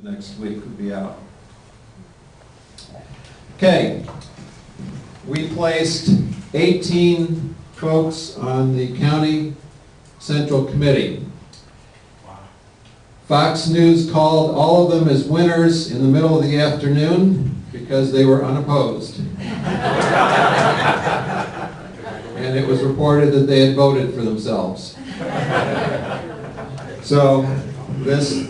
next week would be out. Okay, we placed 18 folks on the County Central Committee. Fox News called all of them as winners in the middle of the afternoon because they were unopposed. And it was reported that they had voted for themselves. So this,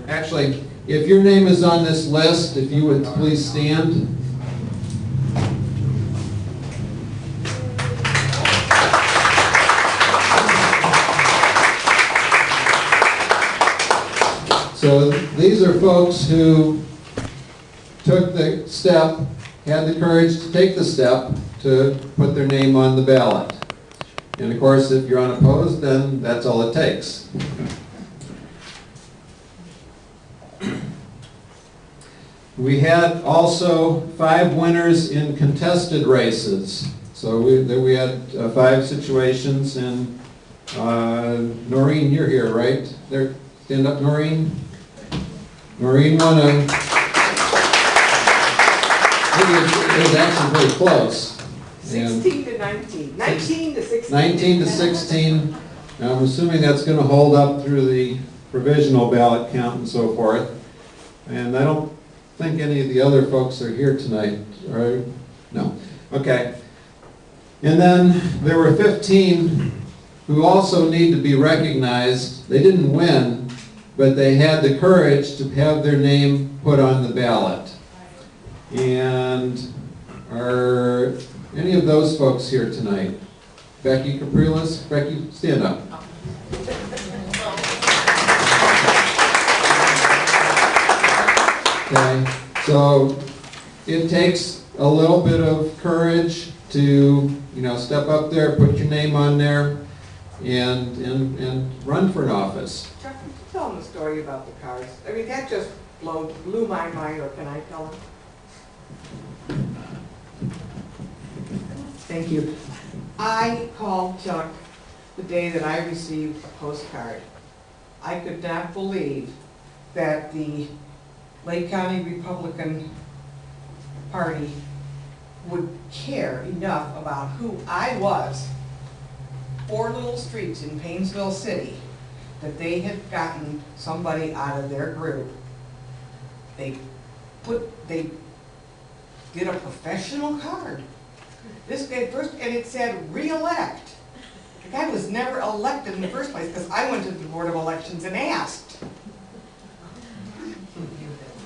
actually, if your name is on this list, if you would please stand. So these are folks who took the step, had the courage to take the step to put their name on the ballot. And of course, if you're unopposed, then that's all it takes. We had also 5 winners in contested races. So we had 5 situations, and Noreen, you're here, right? There, stand up, Noreen. Noreen won a, it was actually very close. 16 to 19. 19 to 16. 19 to 16. Now, I'm assuming that's going to hold up through the provisional ballot count and so forth. And I don't think any of the other folks are here tonight, right? No. Okay. And then there were 15 who also need to be recognized. They didn't win, but they had the courage to have their name put on the ballot. And are any of those folks here tonight? Becky Capriles? Becky, stand up. Okay, so it takes a little bit of courage to, step up there, put your name on there, and run for an office. Chuck, could you tell them the story about the cards? I mean, that just blew my mind, or can I tell them? Thank you. I called Chuck the day that I received a postcard. I could not believe that the Lake County Republican Party would care enough about who I was, 4 little streets in Paynesville City, that they had gotten somebody out of their group. They did a professional card. This guy first, and it said re-elect. The guy was never elected in the first place because I went to the Board of Elections and asked.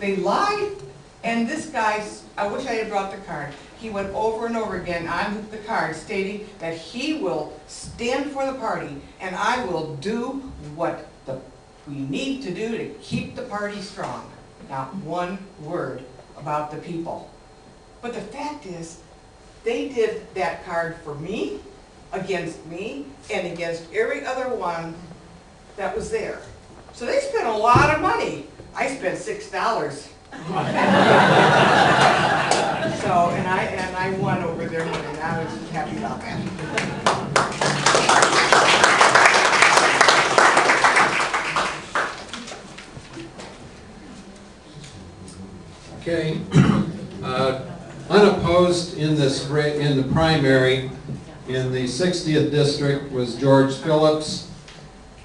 They lied, and this guy, I wish I had brought the card. He went over and over again on the card stating that he will stand for the party and I will do what we need to do to keep the party strong. Not one word about the people. But the fact is, they did that card for me, against me, and against every other one that was there. So they spent a lot of money. I spent $6. So, and I won over their money, and I was happy about that. Okay. Unopposed in the primary in the 60th district was George Phillips.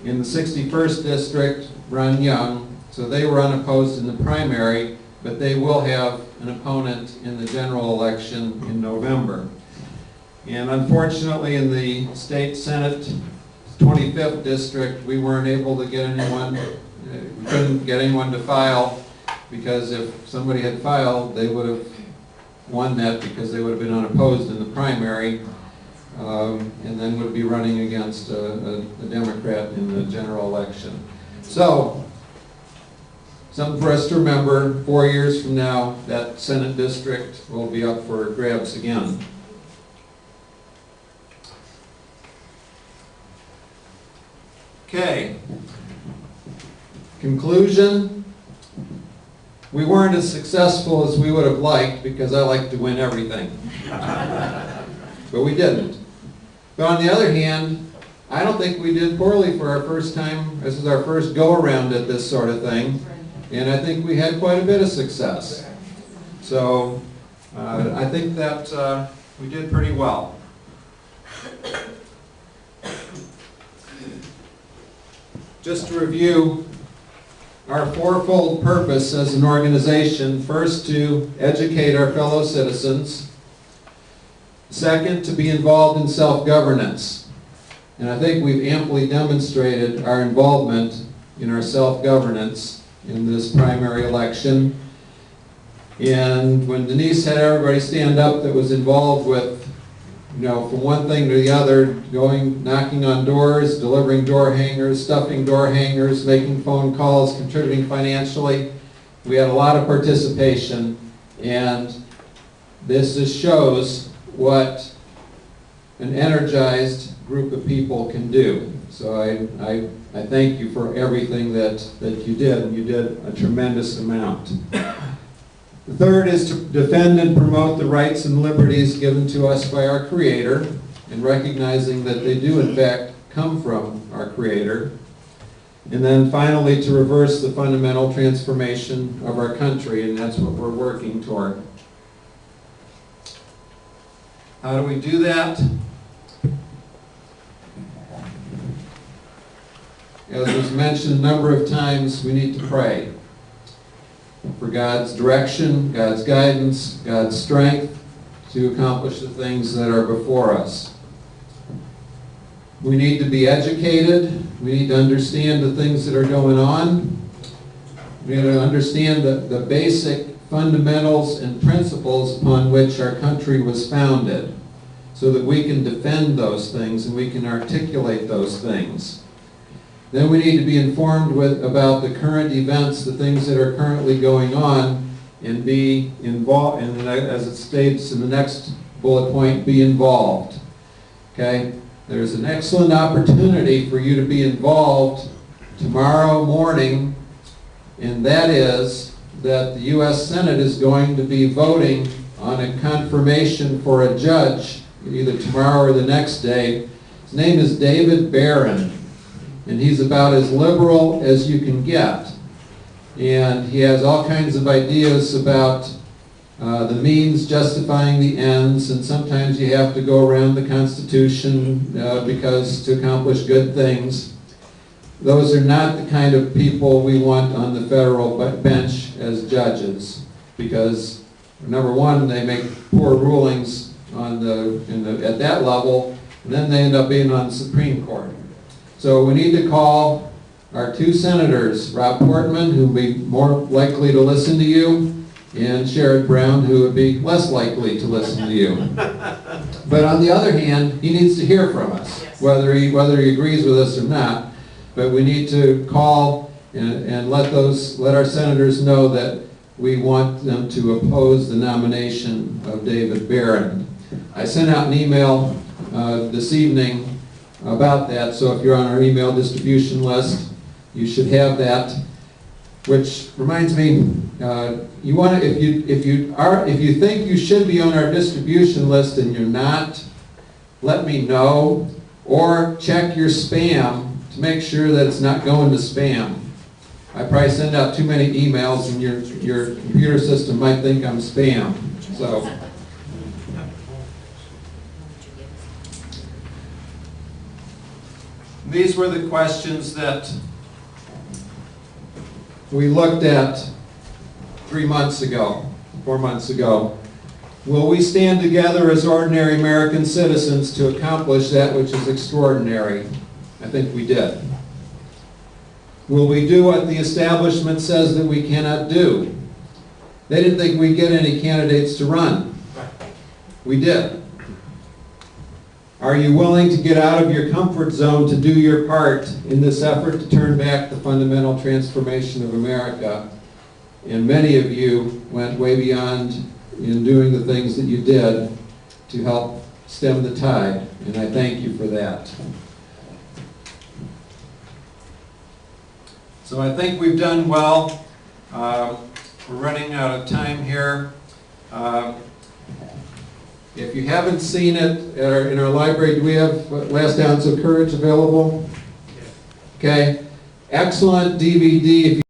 In the 61st district, Ron Young. So they were unopposed in the primary, but they will have an opponent in the general election in November. And unfortunately, in the state Senate 25th district, we weren't able to get anyone, we couldn't get anyone to file, because if somebody had filed, they would have won that because they would have been unopposed in the primary, and then would be running against a Democrat in the general election. So, something for us to remember, 4 years from now, that Senate district will be up for grabs again. Okay. Conclusion. We weren't as successful as we would have liked because I like to win everything. But we didn't. But on the other hand, I don't think we did poorly for our first time. This is our first go-around at this sort of thing. And I think we had quite a bit of success. So I think that we did pretty well. Just to review our fourfold purpose as an organization: first, to educate our fellow citizens; second, to be involved in self-governance. And I think we've amply demonstrated our involvement in our self-governance in this primary election. And when Denise had everybody stand up that was involved with, from one thing to the other, knocking on doors, delivering door hangers, stuffing door hangers, making phone calls, contributing financially, we had a lot of participation, and this just shows what an energized group of people can do. So I thank you for everything that you did, and you did a tremendous amount. The third is to defend and promote the rights and liberties given to us by our Creator, and recognizing that they do in fact come from our Creator. And then finally, to reverse the fundamental transformation of our country, and that's what we're working toward. How do we do that? As was mentioned a number of times, we need to pray for God's direction, God's guidance, God's strength to accomplish the things that are before us. We need to be educated. We need to understand the things that are going on. We need to understand the basic fundamentals and principles upon which our country was founded, so that we can defend those things and we can articulate those things. Then we need to be informed about the current events, the things that are currently going on, and be involved, and as it states in the next bullet point, be involved. Okay? There's an excellent opportunity for you to be involved tomorrow morning, and that is that the U.S. Senate is going to be voting on a confirmation for a judge, either tomorrow or the next day. His name is David Barron. And he's about as liberal as you can get. And he has all kinds of ideas about the means justifying the ends, and sometimes you have to go around the Constitution because to accomplish good things. Those are not the kind of people we want on the federal bench as judges, because number one, they make poor rulings at that level, and then they end up being on the Supreme Court. So we need to call our two senators, Rob Portman, who would be more likely to listen to you, and Sherrod Brown, who would be less likely to listen to you. But on the other hand, he needs to hear from us, whether he agrees with us or not. But we need to call and let our senators know that we want them to oppose the nomination of David Barron. I sent out an email this evening about that, so if you're on our email distribution list, you should have that. Which reminds me, if you think you should be on our distribution list and you're not, let me know, or check your spam to make sure that it's not going to spam. I probably send out too many emails, and your computer system might think I'm spam. So. These were the questions that we looked at 4 months ago. Will we stand together as ordinary American citizens to accomplish that which is extraordinary? I think we did. Will we do what the establishment says that we cannot do? They didn't think we'd get any candidates to run. We did. Are you willing to get out of your comfort zone to do your part in this effort to turn back the fundamental transformation of America? And many of you went way beyond in doing the things that you did to help stem the tide, and I thank you for that. So I think we've done well. We're running out of time here. If you haven't seen it in our library, do we have Last Ounce of Courage available? Okay. Excellent DVD. If you